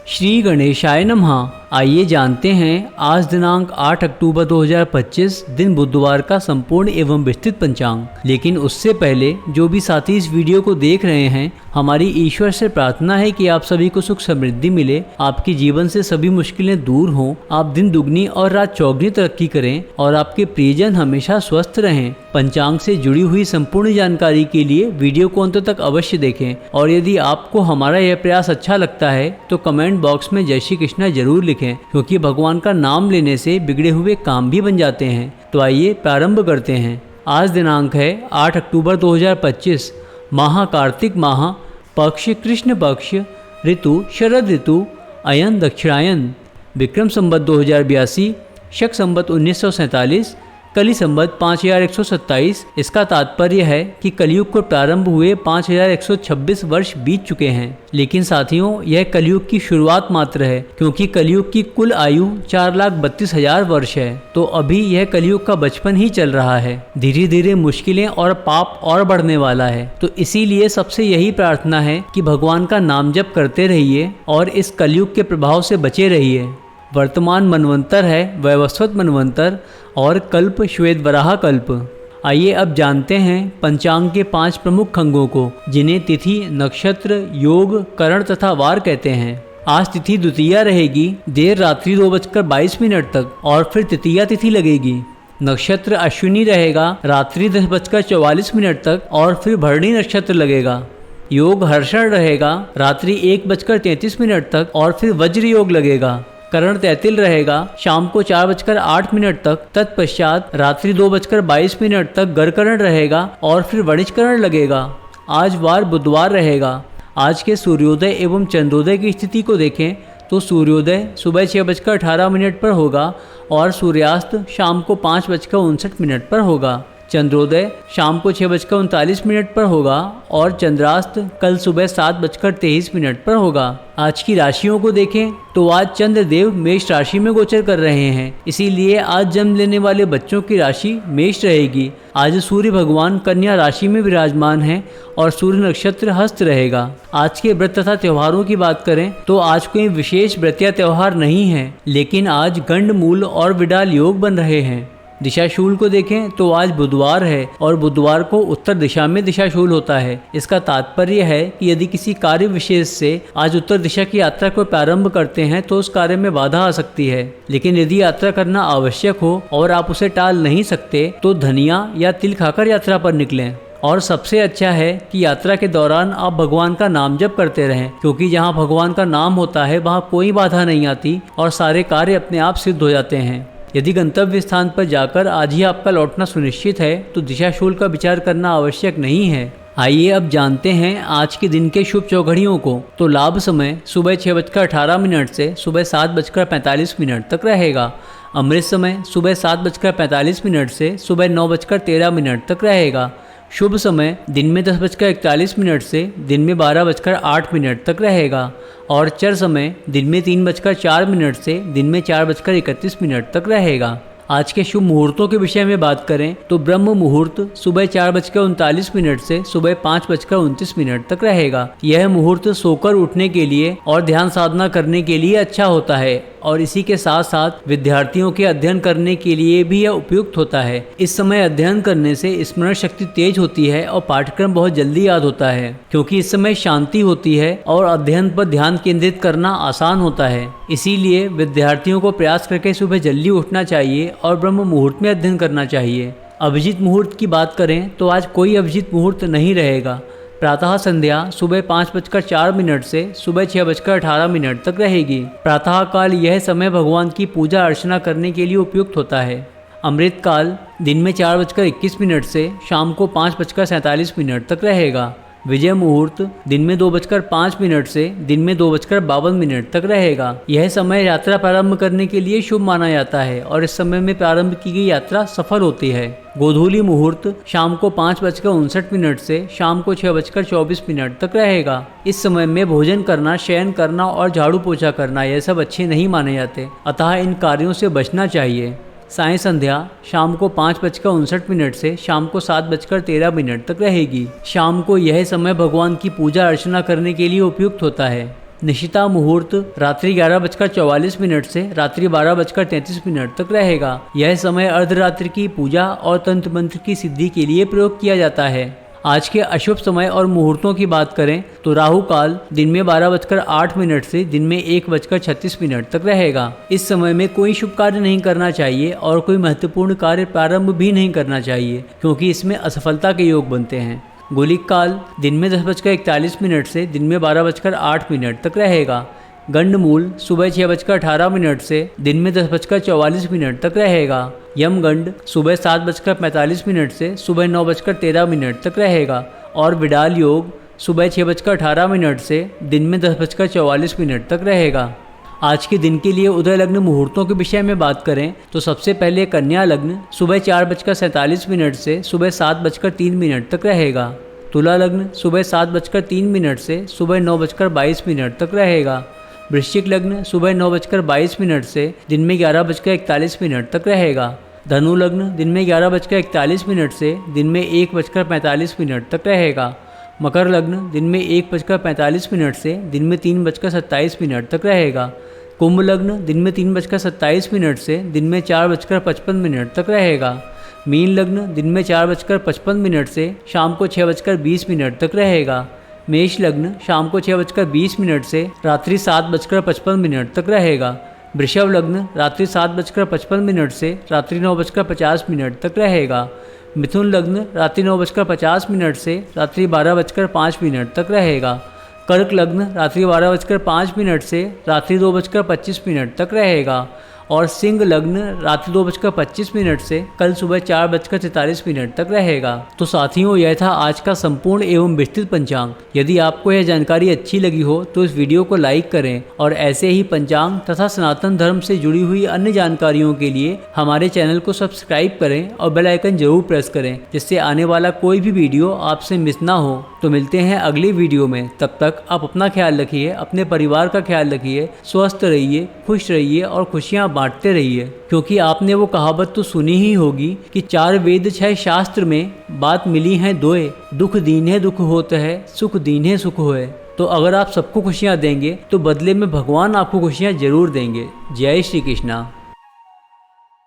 श्री गणेशाय नमः। आइए जानते हैं आज दिनांक 8 अक्टूबर 2025 दिन बुधवार का संपूर्ण एवं विस्तृत पंचांग। लेकिन उससे पहले जो भी साथी इस वीडियो को देख रहे हैं, हमारी ईश्वर से प्रार्थना है कि आप सभी को सुख समृद्धि मिले, आपके जीवन से सभी मुश्किलें दूर हों, आप दिन दुगनी और रात चौगनी तरक्की करें और आपके प्रियजन हमेशा स्वस्थ रहें। पंचांग से जुड़ी हुई संपूर्ण जानकारी के लिए वीडियो को अंत तक अवश्य देखें और यदि आपको हमारा यह प्रयास अच्छा लगता है तो कमेंट बॉक्स में जय श्री कृष्णा जरूर लिखें, क्योंकि भगवान का नाम लेने से बिगड़े हुए काम भी बन जाते हैं। तो आइए प्रारंभ करते हैं। आज दिनांक है 8 अक्टूबर 2025, माह कार्तिक माह, पक्ष कृष्ण पक्ष, ऋतु शरद ऋतु, अयन दक्षिणायन, विक्रम संवत 2082, शक संवत 1947, कली संवत 5127। इसका तात्पर्य है कि कलयुग को प्रारंभ हुए 5126 वर्ष बीत चुके हैं। लेकिन साथियों, यह कलयुग की शुरुआत मात्र है, क्योंकि कलयुग की कुल आयु 4,32,000 वर्ष है। तो अभी यह कलयुग का बचपन ही चल रहा है। धीरे धीरे मुश्किलें और पाप और बढ़ने वाला है। तो इसीलिए सबसे यही प्रार्थना है कि भगवान का नाम जप करते रहिए और इस कलयुग के प्रभाव से बचे रहिए। वर्तमान मनवंतर है वैवस्वत मनवंतर और कल्प श्वेत वराह कल्प। आइए अब जानते हैं पंचांग के 5 प्रमुख अंगों को, जिन्हें तिथि, नक्षत्र, योग, करण तथा वार कहते हैं। आज तिथि द्वितीया रहेगी देर रात्रि 2:22 तक और फिर तृतीया तिथि लगेगी। नक्षत्र अश्विनी रहेगा रात्रि 10:44 तक और फिर भरणी नक्षत्र लगेगा। योग हर्षण रहेगा रात्रि 1:33 तक और फिर वज्र योग लगेगा। करण तैतिल रहेगा शाम को 4:08 तक, तत्पश्चात रात्रि 2:22 तक गरकरण रहेगा और फिर वणिजकरण लगेगा। आज वार बुधवार रहेगा। आज के सूर्योदय एवं चंद्रोदय की स्थिति को देखें तो सूर्योदय सुबह 6:18 पर होगा और सूर्यास्त शाम को 5:59 पर होगा। चंद्रोदय शाम को 6:39 पर होगा और चंद्रास्त कल सुबह 7:23 पर होगा। आज की राशियों को देखें तो आज चंद्रदेव मेष राशि में गोचर कर रहे हैं, इसीलिए आज जन्म लेने वाले बच्चों की राशि मेष रहेगी। आज सूर्य भगवान कन्या राशि में विराजमान हैं और सूर्य नक्षत्र हस्त रहेगा। आज के व्रत तथा त्योहारों की बात करें तो आज कोई विशेष व्रत या त्योहार नहीं है, लेकिन आज गंड मूल और विडाल योग बन रहे हैं। दिशाशूल को देखें तो आज बुधवार है और बुधवार को उत्तर दिशा में दिशाशूल होता है। इसका तात्पर्य है कि यदि किसी कार्य विशेष से आज उत्तर दिशा की यात्रा को प्रारंभ करते हैं तो उस कार्य में बाधा आ सकती है। लेकिन यदि यात्रा करना आवश्यक हो और आप उसे टाल नहीं सकते तो धनिया या तिल खाकर यात्रा पर निकलें। और सबसे अच्छा है कि यात्रा के दौरान आप भगवान का नाम जप करते रहें, क्योंकि जहाँ भगवान का नाम होता है वहाँ कोई बाधा नहीं आती और सारे कार्य अपने आप सिद्ध हो जाते हैं। यदि गंतव्य स्थान पर जाकर आज ही आपका लौटना सुनिश्चित है तो दिशाशूल का विचार करना आवश्यक नहीं है। आइए अब जानते हैं आज के दिन के शुभ चौघड़ियों को। तो लाभ समय सुबह 6:18 से सुबह 7:45 तक रहेगा। अमृत समय सुबह 7:45 से सुबह 9:13 तक रहेगा। शुभ समय दिन में 10:41 से दिन में 12:08 तक रहेगा और चर समय दिन में 3:04 से दिन में 4:31 तक रहेगा। आज के शुभ मुहूर्तों के विषय में बात करें तो ब्रह्म मुहूर्त सुबह 4:39 से सुबह 5:29 तक रहेगा। यह मुहूर्त सोकर उठने के लिए और ध्यान साधना करने के लिए अच्छा होता है और इसी के साथ साथ विद्यार्थियों के अध्ययन करने के लिए भी यह उपयुक्त होता है। इस समय अध्ययन करने से स्मरण शक्ति तेज होती है और पाठ्यक्रम बहुत जल्दी याद होता है, क्योंकि इस समय शांति होती है और अध्ययन पर ध्यान केंद्रित करना आसान होता है। इसीलिए विद्यार्थियों को प्रयास करके सुबह जल्दी उठना चाहिए और ब्रह्म मुहूर्त में अध्ययन करना चाहिए। अभिजीत मुहूर्त की बात करें तो आज कोई अभिजीत मुहूर्त नहीं रहेगा। प्रातः संध्या सुबह 5:04 से सुबह 6:18 तक रहेगी। प्रातः काल यह समय भगवान की पूजा अर्चना करने के लिए उपयुक्त होता है। अमृत काल दिन में 4:21 से शाम को 5:47 तक रहेगा। विजय मुहूर्त दिन में 2:05 से दिन में 2:52 तक रहेगा। यह समय यात्रा प्रारंभ करने के लिए शुभ माना जाता है और इस समय में प्रारंभ की गई यात्रा सफल होती है। गोधूली मुहूर्त शाम को 5:59 से शाम को 6:24 तक रहेगा। इस समय में भोजन करना, शयन करना और झाड़ू पोछा करना यह सब अच्छे नहीं माने जाते, अतः इन कार्यों से बचना चाहिए। साय संध्या शाम को 5:59 से शाम को 7:13 तक रहेगी। शाम को यह समय भगवान की पूजा अर्चना करने के लिए उपयुक्त होता है। निशिता मुहूर्त रात्रि 11:44 से रात्रि 12:33 तक रहेगा। यह समय अर्धरात्रि की पूजा और तंत्र मंत्र की सिद्धि के लिए प्रयोग किया जाता है। आज के अशुभ समय और मुहूर्तों की बात करें तो राहु काल दिन में 12:08 से दिन में 1:36 तक रहेगा। इस समय में कोई शुभ कार्य नहीं करना चाहिए और कोई महत्वपूर्ण कार्य प्रारंभ भी नहीं करना चाहिए, क्योंकि इसमें असफलता के योग बनते हैं। गुलिक काल दिन में 10:41 से दिन में 12:08 तक रहेगा। गंडमूल सुबह 6:18 से दिन में 10:44 तक रहेगा। यमगंड सुबह 7:45 से सुबह 9:13 तक रहेगा। और विडाल योग सुबह 6:18 से दिन में 10:44 तक रहेगा। आज के दिन के लिए उदय लग्न मुहूर्तों के विषय में बात करें तो सबसे पहले कन्या लग्न सुबह 4:47 से सुबह 7:03 तक रहेगा। तुला लग्न सुबह 7:03 से सुबह 9:22 तक रहेगा। वृश्चिक लग्न सुबह 9:22 से दिन में 11:41 तक रहेगा। धनु लग्न दिन में 11:41 से दिन में 1:45 तक रहेगा। मकर लग्न दिन में 1:45 से दिन में 3:27 तक रहेगा। कुंभ लग्न दिन में 3:27 से दिन में 4:55 तक रहेगा। मीन लग्न दिन में 4:55 से शाम को 6:20 तक रहेगा। मेष लग्न शाम को 6:20 से रात्रि 7:55 तक रहेगा। वृषभ लग्न रात्रि 7:55 से रात्रि 9:50 तक रहेगा। मिथुन लग्न रात्रि 9:50 से रात्रि 12:05 तक रहेगा। कर्क लग्न रात्रि 12:05 से रात्रि 2:25 तक रहेगा। और सिंह लग्न रात्रि 2:25 से कल सुबह 4:43 तक रहेगा। तो साथियों, यह था आज का संपूर्ण एवं विस्तृत पंचांग। यदि आपको यह जानकारी अच्छी लगी हो तो इस वीडियो को लाइक करें और ऐसे ही पंचांग तथा सनातन धर्म से जुड़ी हुई अन्य जानकारियों के लिए हमारे चैनल को सब्सक्राइब करें और बेल आइकन जरूर प्रेस करें, जिससे आने वाला कोई भी वीडियो आपसे मिस ना हो। तो मिलते हैं अगली वीडियो में। तब तक आप अपना ख्याल रखिए, अपने परिवार का ख्याल रखिए, स्वस्थ रहिए, खुश रहिए और खुशियाँ बांटते रहिए। क्योंकि आपने वो कहावत तो सुनी ही होगी कि 4 वेद 6 शास्त्र में बात मिली है दोए, दुख दीन्हे दुख होता है, सुख दीन्हे सुख होए। तो अगर आप सबको खुशियाँ देंगे तो बदले में भगवान आपको खुशियाँ जरूर देंगे। जय श्री कृष्णा।